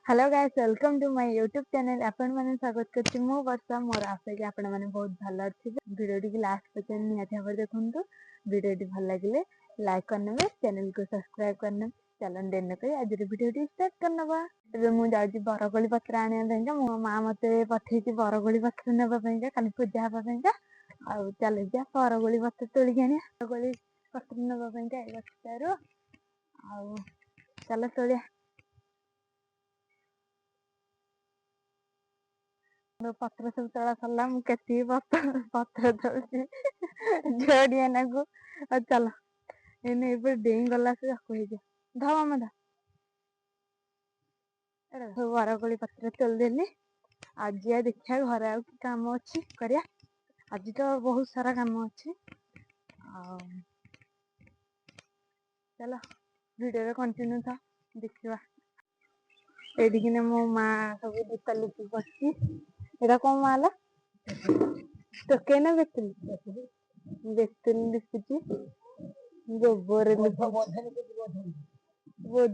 Hello guys welcome to my YouTube channel आपण माने स्वागत करछि मो वर्षा मोर आशा कि आपण माने बहुत भलो अछि वीडियो टी लास्ट पर्यंत निहाती भाबे देखंतु वीडियो टी भल लागिले लाइक करनबे चैनल को सब्सक्राइब करने चलन देन पे आज वीडियो टी स्टार्ट करनबा एबे मु जाउछि बरगोली पत्र आने देंगा मो मां मते पठेछि बरगोली पत्र नेबा पेंगा काली पूजा हबा पेंगा आ चले जा बरगोली पत्र तोली गानी बरगोली पत्र नेबा पेंगा ए गछारो आ चलो तोलिया पत्र सब तोड़ा सरला मु केती पत्र तोड़ची जोड़िया नागु और चलो एने एबे डेई गला से होई जा धावा मदा एड़ा सब बरगोली पत्र तोल देली आज या देखिया घर आ की काम अछि करिया आज तो बहुत सारा काम अछि आ चलो वीडियो रे कंटिन्यू था देखिवा एडी किने मो मां सब दीपा लिपि बसची एड़ा कोन माला तो केना बेतली लिखुची गोबर बोझ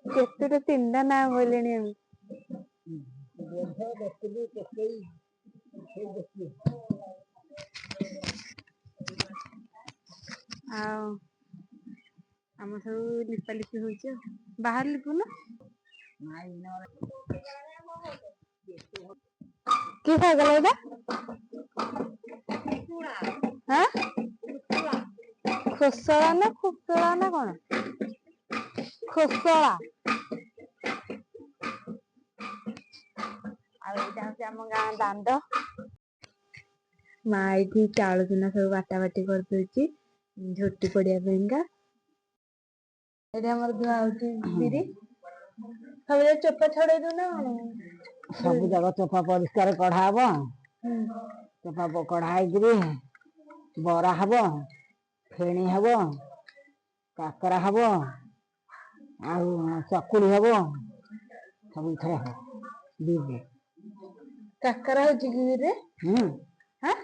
केते तीनटा ना बोलेनी हम आ हम सब लिपा लिपि होइছে बाहर लिपु ना কি খাই গেল এটা হ্যাঁ খোসলা না খুসলা না কোন খোসলা আর এটা হচ্ছে ଆମ ଗାଁ ଦାଣ୍ଡ ମା ଏଇଠି ଚାଉଳ ଚୁନା ସବୁ ବାଟା ବାଟି କରିଦଉଛି ଝୋଟି ପଡିବା ପାଇଁକା ଏଠି ଆମର ଧୁଆ ହଉଛି ବିରି ସବୁ ଚୋପା ଛଡେଇ ଦଉନା ସବୁ ଜାଗା ଚୋପା ପରିଷ୍କାର କଢା ହବ ଚୋପା କଢା ହେଇକିରି ବରା ହବ ଫେଣି ହବ କାକରା ହବ ଆଉ ଚକୁଳି ହବ ସବୁ ଏଥର ହବ ବିରି କାକରା ହଉଛି କି ବିରି ହାଁ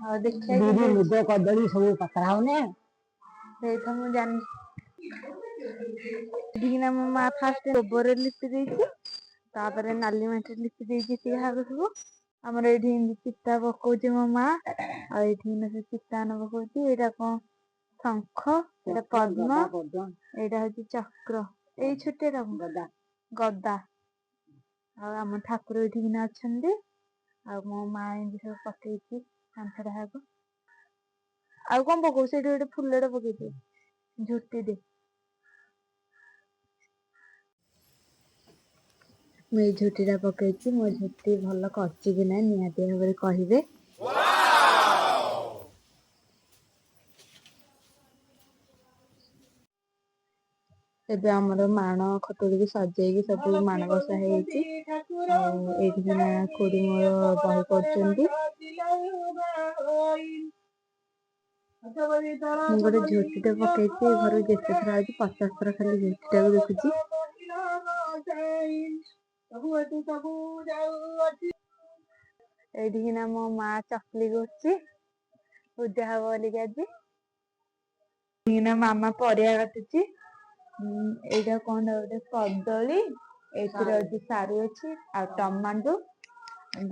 ଆଉ ଦେଖିଆ ବିରି ମୁଗ କଦଳୀ ସବୁ କାକରା ହଉନି ସେଇଟା ମୁଁ ଜାଣିନି ଏଠିକିନା ମୋ ମା ଫାଷ୍ଟ ଗୋବରରେ ଲିପି ଦେଇଛି ତାପରେ ନାଲି ମାଟି ଲିପି ଦେଇଛି ଟିକେ ସବୁ ଆମର ଏଇଠି ଚିତା ପକଉଛି ମୋ ମା ଆଉ ଏଇଠି ସେ ଚିତା ପକଉଛି ଏଇଟା କଣ ଶଙ୍ଖ ଏଇଟା ପଦ୍ମ ଏଇଟା ହଉଛି ଚକ୍ର ଏଇ ଛୋଟିଆ ଗଦା ଆଉ ଆମ ଠାକୁର ଏଇଠିକିନା ଅଛନ୍ତି ଆଉ ମୋ ମା ଏମିତି ସବୁ ପକେଇଛି କାନ୍ଥଟା ହାକୁ ଆଉ କଣ ପକଉ ସେଇଠି ଗୋଟେ ଫୁଲଟେ ପକେଇଛି ଝୋଟି ଦେ ମୁଁ ଏଇ ଝୋଟିଟା ପକେଇଛି ମୋ ଝୋଟି ଭଲ କରିଛି କି ନାହିଁ ନିହାତି ଭାବରେ କହିବେ ଏବେ ଆମର ମାଣ ଖଟୁଳିକି ସଜେଇକି ସବୁ ମାଣ ବସା ହେଇଛି ଆଉ ଏଇଠିକିନା ଖୁଡି ମୋର ବହି ପଢୁଛନ୍ତି ମୁଁ ଗୋଟେ ଝୋଟିଟେ ପକେଇଛି ଘରକୁ ଯେତେ ଥର ଆଉଛି 50 ଥର ଖାଲି ଝୋଟିଟାକୁ ଦେଖୁଛି ଏଇଠିକିନା ମୋ ମା ଚକୁଳି କରୁଛି ପୂଜା ହବ ବୋଲିକି ଆଜି ଏଇଠିକିନା ମାମା ପରିବା କାଟୁଛି ଏଇଟା କଣ ଗୋଟେ କଦଳୀ ଏଇଥିରେ ଅଛି ସାରୁ ଅଛି ଆଉ ଟମାଟୋ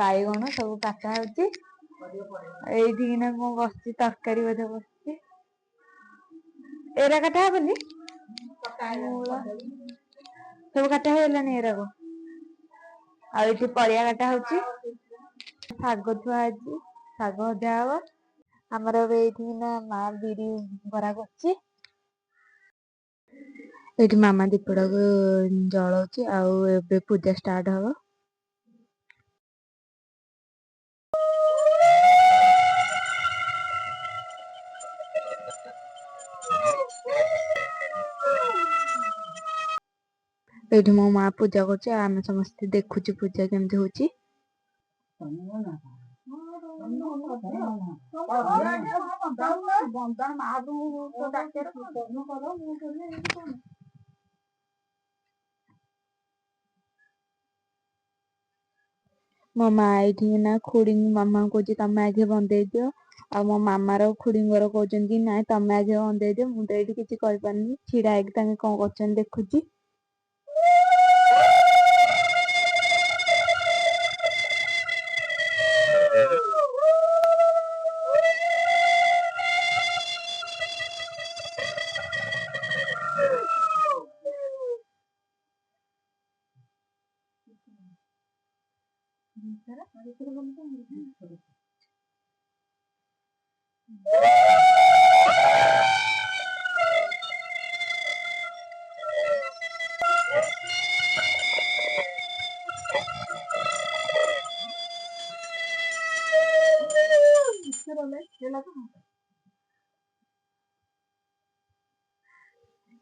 ବାଇଗଣ ସବୁ କାଟା ହଉଛି ଏଇଠିକିନା କଣ ବସିଛି ତରକାରୀ ବୋଧେ ବସିଛି ଏରା କାଟା ହବନି ସବୁ କାଟା ହେଇଗଲାଣି ଏରାକ ଆଉ ଏଠି ପରିବା କାଟା ହଉଛି ଶାଗ ଥୁଆ ହେଇଛି ଶାଗ ଭଜା ହବ ଆମର ଏବେ ଏଇଠିକିନା ମା ବିରି ବରା କରୁଛି ଏଇଠି ମାମା ଦୀପଟାକୁ ଜଳଉଛି ଆଉ ଏବେ ପୂଜା ଷ୍ଟାର୍ଟ ହବ ଏଇଠି ମୋ ମା ପୂଜା କରୁଛି ଆଉ ଆମେ ସମସ୍ତେ ଦେଖୁଛୁ ପୂଜା କେମିତି ହଉଛି ମୋ ମା ଏଇଠିକିନା ଖୁଡି ମାମା କହୁଛି ତମେ ଆଗେ ବନ୍ଦେଇ ଦିଅ ଆଉ ମୋ ମାମାର ଖୁଡିଙ୍କର କହୁଛନ୍ତି ନାଇଁ ତମେ ଆଗେ ବନ୍ଦେଇ ଦିଅ ମୁଁ ତ ଏଇଠି କିଛି କହିପାରୁନି ଛିଡା ହେଇକି ତାଙ୍କେ କଣ କରୁଛନ୍ତି ଦେଖୁଛି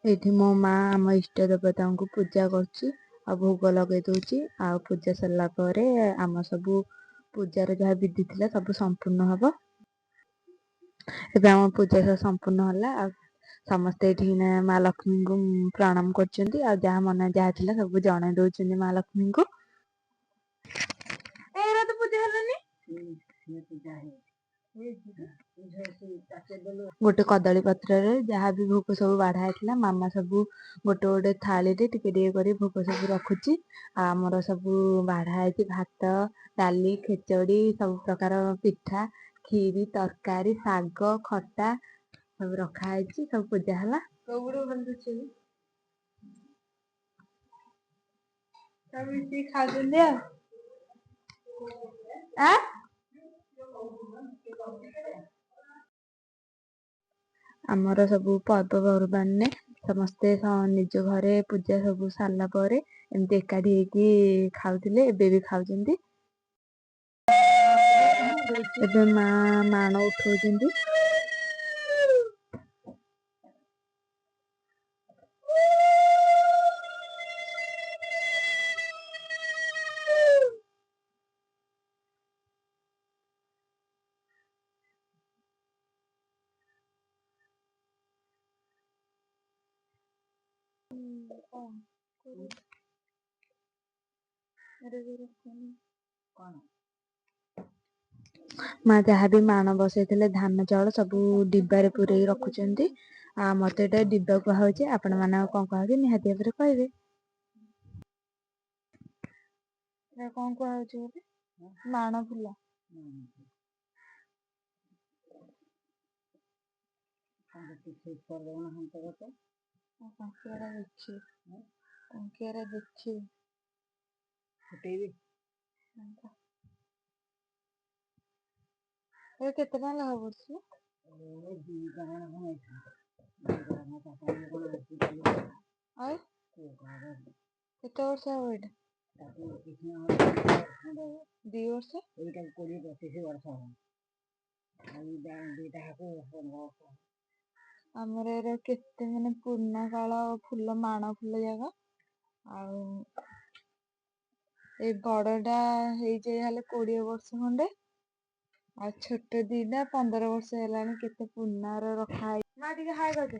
ଏଠି ମୋ ମା ଆମ ଇଷ୍ଟ ଦେବତାଙ୍କୁ ପୂଜା କରୁଛି ଆଉ ଭୋଗ ଲଗେଇ ଦଉଛି। ଆଉ ପୂଜା ସରିଲା ପରେ ଆମ ସବୁ ପୂଜାର ଯାହା ବିଧି ଥିଲା ସବୁ ସମ୍ପୂର୍ଣ୍ଣ ହବ। ଏବେ ଆମ ପୂଜା ସବୁ ସମ୍ପୂର୍ଣ୍ଣ ହେଲା। ଆଉ ସମସ୍ତେ ଏଠି ମା ଲକ୍ଷ୍ମୀଙ୍କୁ ପ୍ରଣାମ କରୁଛନ୍ତି। ଆଉ ଯାହା ମନେ ଯାହା ଥିଲା ସବୁ ଜଣେଇ ଦଉଛନ୍ତି ମା ଲକ୍ଷ୍ମୀଙ୍କୁ। ଏଇରା ତ ପୂଜା ହେଲାନି। ଗୋଟେ କଦଳୀ ପତ୍ରରେ ଯାହା ବି ଭୋଗ ସବୁ ବାଢା ହେଇଥିଲା ମାମା ସବୁ ଗୋଟେ ଗୋଟେ ଥାଳିରେ ଟିକେ ଟିକେ କରି ଭୋଗ ସବୁ ରଖୁଛି। ଆଉ ଆମର ସବୁ ବାଢା ହେଇଛି ଭାତ, ଡାଲି, ଖେଚଡି, ସବୁ ପ୍ରକାର ପିଠା, ଖିରି, ତରକାରୀ, ଶାଗ, ଖଟା ସବୁ ରଖା ହେଇଛି। ସବୁ ପୂଜା ହେଲା। ସବୁ ମିଶିକି ଖାଉଛନ୍ତି ଆଉ। ଆମର ସବୁ ପର୍ବପର୍ବାଣିରେ ସମସ୍ତେ ନିଜ ଘରେ ପୂଜା ସବୁ ସାରିଲା ପରେ ଏମିତି ଏକାଠି ହେଇକି ଖାଉଥିଲେ, ଏବେ ବି ଖାଉଛନ୍ତି। ଏବେ ମା ମାଣ ଉଠଉଛନ୍ତି। ମା ଯାହାବି ମାଣ ବସେଇଥିଲେ ଧାନ ଚାଉଳ ସବୁ ଡିବାରେ ପୁରେଇକି ରଖୁଛନ୍ତି। ଆଉ ମତେ ଏଇଟା ଡିବା କୁହାହଉଛି। ଆପଣ ମାନଙ୍କୁ କଣ କୁହାହଉଛି ନିହାତି ଭାବରେ କହିବେ। କଣ କୁହାହଉଛି ଗୋଟେ ମାଣ ଫୁଲ। ଏ କେତେ ଟଙ୍କା ଲେଖା ପଡୁଛି? ଆଉ କେତେ ବର୍ଷ ହବ ଏଇଟା? 2 ବର୍ଷ। ଆମର ଏରା କେତେ ମାନେ ପୁରୁଣା କାଳ ଫୁଲ, ମାଣ ଫୁଲ ଯାକ। ଆଉ ଏଇ ବଡଟା ହେଇଯାଇ ହେଲେ 20 ବର୍ଷ ଖଣ୍ଡେ। ଆଉ ଛୋଟ ଦିଟା 15 ବର୍ଷ ହେଲାଣି। କେତେ ପୁରୁଣାର ରଖା ହେଇଛି। ମା ଟିକେ ହାଏ କରିଦେ।